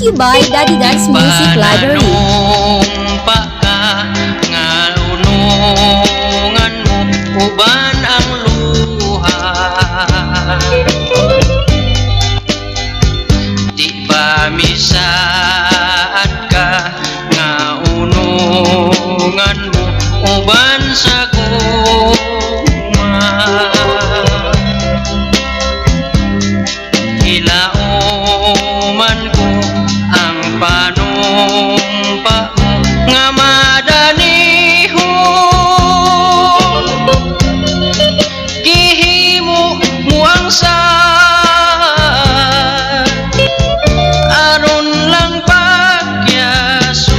you by Daddy Dad's Music Library. Pa ka nga unungan mo uban ang luha. Di ba misaan ka nga unungan mo uban sa guma. Ilauman ko ang panumpa mo nga madanihon. Gihimo mo ang sad aron lang pagyason.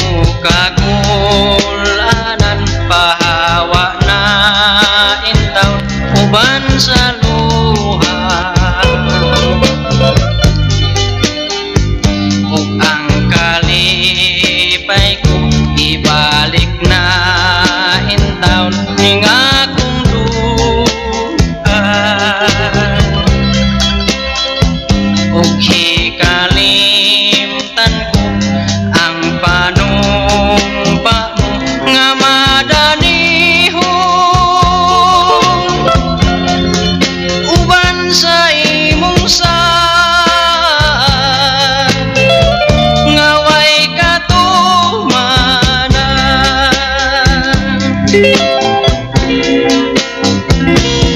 O kagulanan pahawa na intaw uban sa luha. Ug ang kalipay ko ibalik na intaw ning akong duhan. Ug hikalimtan ko ang panumpa mo nga madanihon uban sa imong sad nga way katumanan.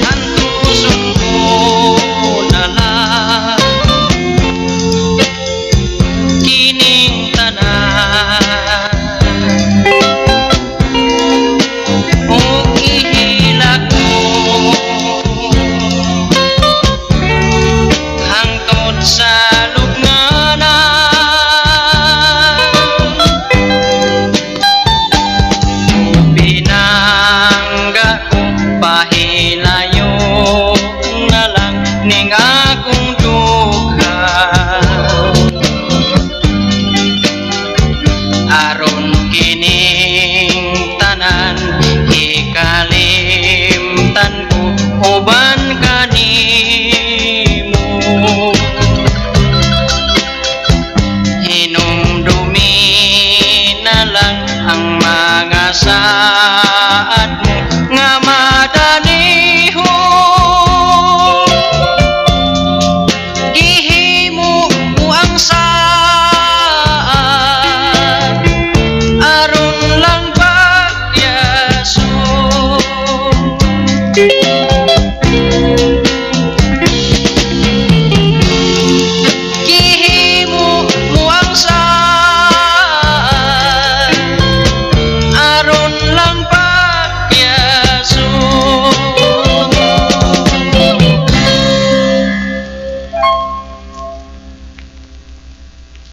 Antuson ko na lang kining tanan. O ihilak mo hangtod sa lubnganan. Pinangga ko pahilayo na lang ning